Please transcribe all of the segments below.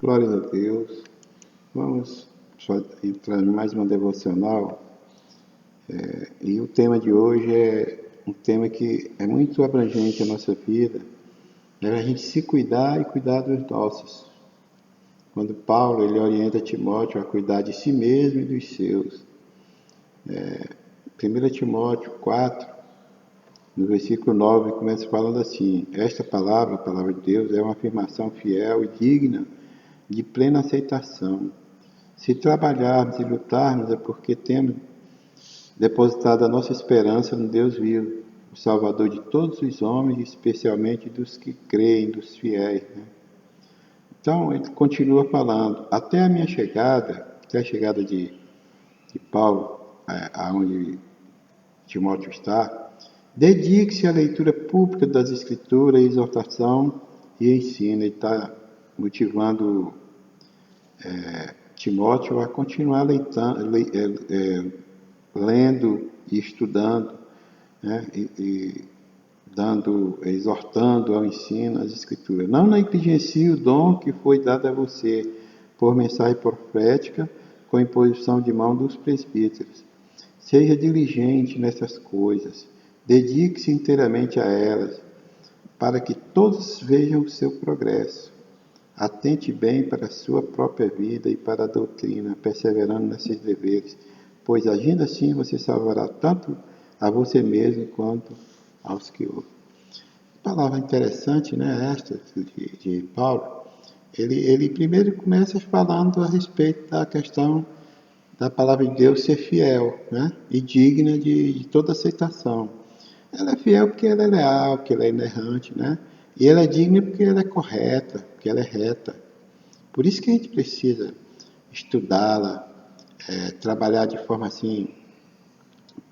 Glórias a Deus. Vamos entrar em mais uma devocional. E o tema de hoje é um tema que é muito abrangente à nossa vida. É a gente se cuidar e cuidar dos nossos. Quando Paulo ele orienta Timóteo a cuidar de si mesmo e dos seus. 1 Timóteo 4, no versículo 9, começa falando assim: esta palavra, a palavra de Deus, é uma afirmação fiel e digna de plena aceitação. Se trabalharmos e lutarmos é porque temos depositado a nossa esperança no Deus vivo, o Salvador de todos os homens, especialmente dos que creem, dos fiéis. Então, ele continua falando, até a chegada de Paulo, aonde Timóteo está, dedique-se à leitura pública das Escrituras, exortação e ensino. Ele está motivando Timóteo a continuar lendo e estudando, né? Exortando ao ensino as Escrituras. Não negligencie o dom que foi dado a você por mensagem profética com imposição de mão dos presbíteros. Seja diligente nessas coisas, dedique-se inteiramente a elas, para que todos vejam o seu progresso. Atente bem para a sua própria vida e para a doutrina, perseverando nesses deveres, pois agindo assim você salvará tanto a você mesmo quanto aos que ouvem. Palavra interessante, né, esta de Paulo. Ele primeiro começa falando a respeito da questão da palavra de Deus ser fiel, né, e digna de toda aceitação. Ela é fiel porque ela é leal, porque ela é inerrante, né, e ela é digna porque ela é correta, porque ela é reta. Por isso que a gente precisa estudá-la, trabalhar de forma assim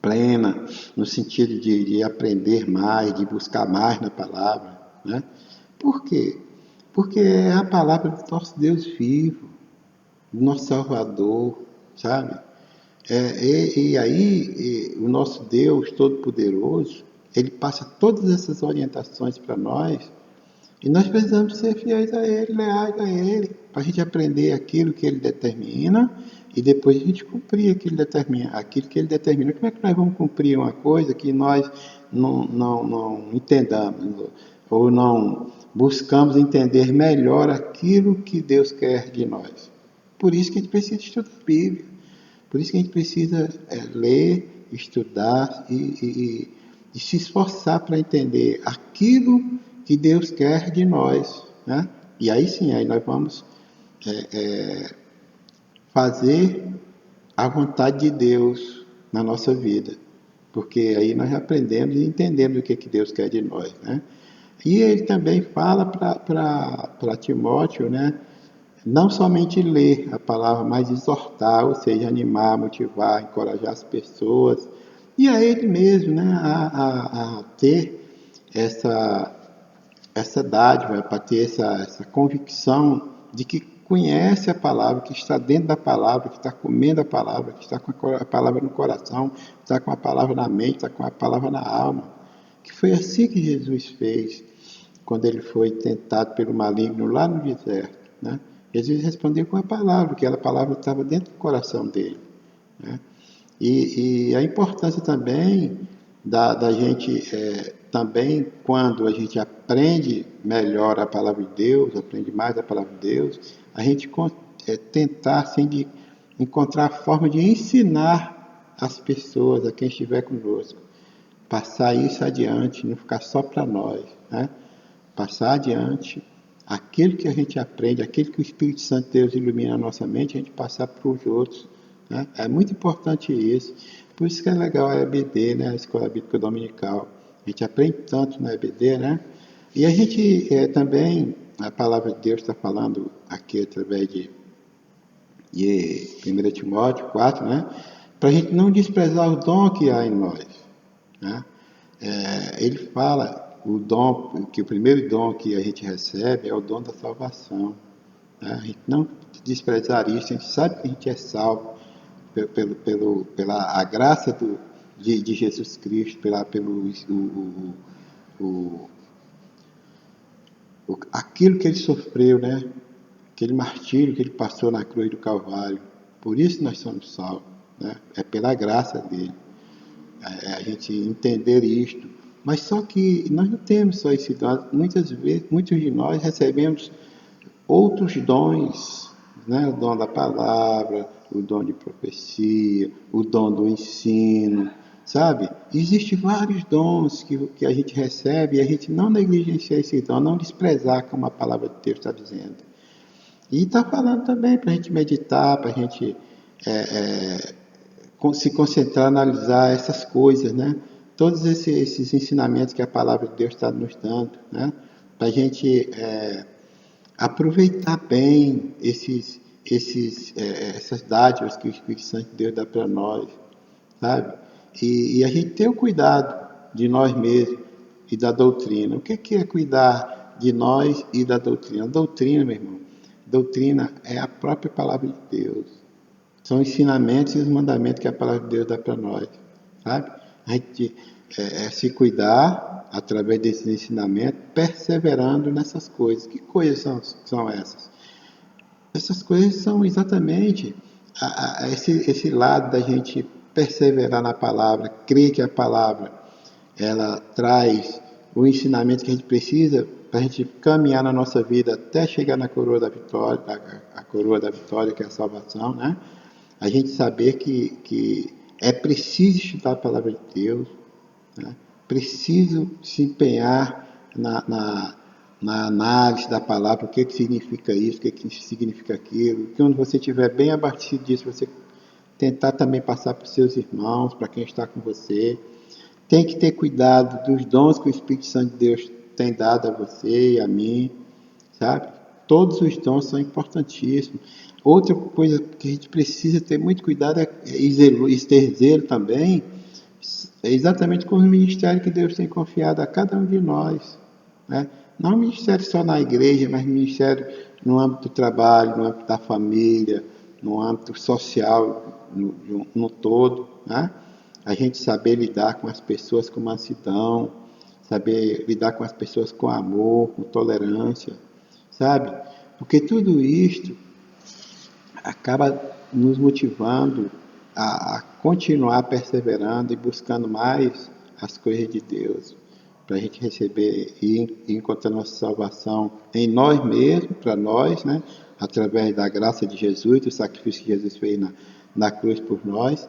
plena, no sentido de aprender mais, de buscar mais na palavra, né? Por quê? Porque é a palavra do nosso Deus vivo, do nosso Salvador, sabe? O nosso Deus Todo-Poderoso, ele passa todas essas orientações para nós e nós precisamos ser fiéis a Ele, leais a Ele, para a gente aprender aquilo que Ele determina e depois a gente cumprir aquilo que Ele determina. Como é que nós vamos cumprir uma coisa que nós não entendamos ou não buscamos entender melhor aquilo que Deus quer de nós? Por isso que a gente precisa estudar a Bíblia, por isso que a gente precisa ler, estudar e se esforçar para entender aquilo que Deus quer de nós, né? E aí sim, aí nós vamos fazer a vontade de Deus na nossa vida, porque aí nós aprendemos e entendemos o que Deus quer de nós, né? E ele também fala para Timóteo, né? Não somente ler a palavra, mas exortar, ou seja, animar, motivar, encorajar as pessoas e a ele mesmo, né? A ter essa dádiva, para ter essa convicção de que conhece a palavra, que está dentro da palavra, que está comendo a palavra, que está com a palavra no coração, está com a palavra na mente, está com a palavra na alma. Que foi assim que Jesus fez quando ele foi tentado pelo maligno lá no deserto, né? Jesus respondeu com a palavra, porque a palavra estava dentro do coração dele, né? E a importância também da gente, também quando a gente aprende melhor a palavra de Deus, aprende mais a palavra de Deus, a gente tentar assim, de encontrar a forma de ensinar as pessoas, a quem estiver conosco, passar isso adiante, não ficar só para nós, né? Passar adiante aquilo que a gente aprende, aquilo que o Espírito Santo de Deus ilumina a nossa mente, a gente passar para os outros, né? É muito importante isso. Por isso que é legal a EBD, né? A Escola Bíblica Dominical. A gente aprende tanto na EBD, né? E a gente também, a palavra de Deus está falando aqui através de 1 Timóteo 4, né? Para a gente não desprezar o dom que há em nós, né? Ele fala o dom, que o primeiro dom que a gente recebe é o dom da salvação, né? A gente não desprezar isso, a gente sabe que a gente é salvo pela a graça de Jesus Cristo, aquilo que ele sofreu, né? aquele martírio que ele passou na cruz do Calvário. Por isso nós somos salvos, né? É pela graça dele. A gente entender isto. Mas só que nós não temos só esse dom. Muitas vezes, muitos de nós recebemos outros dons, né? O dom da palavra, o dom de profecia, o dom do ensino, sabe? Existem vários dons que a gente recebe e a gente não negligenciar esse dom, não desprezar como a palavra de Deus está dizendo. E está falando também para a gente meditar, para a gente se concentrar, analisar essas coisas, né? Todos esses ensinamentos que a palavra de Deus está nos dando, né? Para a gente aproveitar bem essas dádivas que o Espírito Santo de Deus dá para nós, sabe? E a gente ter o cuidado de nós mesmos e da doutrina. O que é cuidar de nós e da doutrina? A doutrina, meu irmão, doutrina é a própria palavra de Deus. São ensinamentos e os mandamentos que a palavra de Deus dá para nós, sabe? A gente se cuidar através desses ensinamentos, perseverando nessas coisas. Que coisas são essas? Essas coisas são exatamente esse lado da gente perseverar na palavra, crer que a palavra ela traz o ensinamento que a gente precisa para a gente caminhar na nossa vida até chegar na coroa da vitória, a coroa da vitória, que é a salvação, né? A gente saber que é preciso estudar a palavra de Deus, né? Preciso se empenhar na análise da palavra, o que significa isso, o que significa aquilo. Quando você estiver bem abatido disso, você tentar também passar para os seus irmãos, para quem está com você. Tem que ter cuidado dos dons que o Espírito Santo de Deus tem dado a você e a mim, sabe? Todos os dons são importantíssimos. Outra coisa que a gente precisa ter muito cuidado é ter zelo também, é exatamente com o ministério que Deus tem confiado a cada um de nós, né? Não ministério só na igreja, mas ministério no âmbito do trabalho, no âmbito da família, no âmbito social, no todo, né? A gente saber lidar com as pessoas com mansidão, saber lidar com as pessoas com amor, com tolerância, sabe? Porque tudo isto acaba nos motivando a continuar perseverando e buscando mais as coisas de Deus, para a gente receber e encontrar nossa salvação em nós mesmos, para nós, né? Através da graça de Jesus, do sacrifício que Jesus fez na cruz por nós.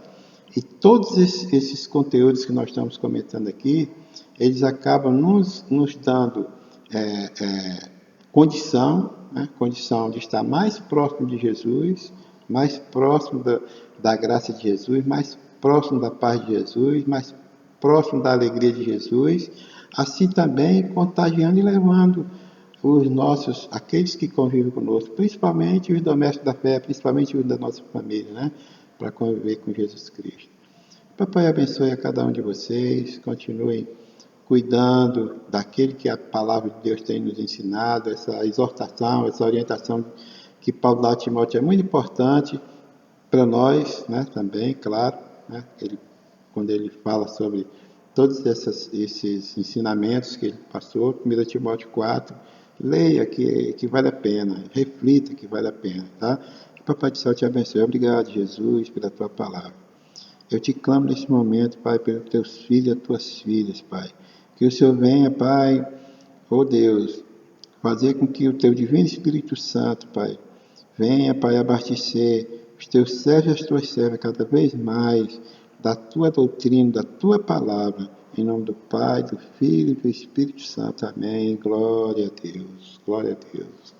E todos esses conteúdos que nós estamos comentando aqui, eles acabam nos dando condição, né? Condição de estar mais próximo de Jesus, mais próximo da graça de Jesus, mais próximo da paz de Jesus, mais próximo da alegria de Jesus, assim também contagiando e levando aqueles que convivem conosco, principalmente os domésticos da fé, principalmente os da nossa família, né? Para conviver com Jesus Cristo. Papai abençoe a cada um de vocês, continuem cuidando daquele que a palavra de Deus tem nos ensinado, essa exortação, essa orientação que Paulo dá a Timóteo é muito importante para nós, né, também, claro, né, quando ele fala sobre todos esses ensinamentos que ele passou, 1 Timóteo 4, leia que vale a pena, reflita que vale a pena, tá? Que Papai do Céu te abençoe. Obrigado, Jesus, pela tua palavra. Eu te clamo nesse momento, Pai, pelos teus filhos e tuas filhas, Pai. Que o Senhor venha, Pai, oh Deus, fazer com que o teu divino Espírito Santo, Pai, venha, Pai, abastecer os teus servos e as tuas servas cada vez mais da tua doutrina, da tua palavra. Em nome do Pai, do Filho e do Espírito Santo. Amém. Glória a Deus. Glória a Deus.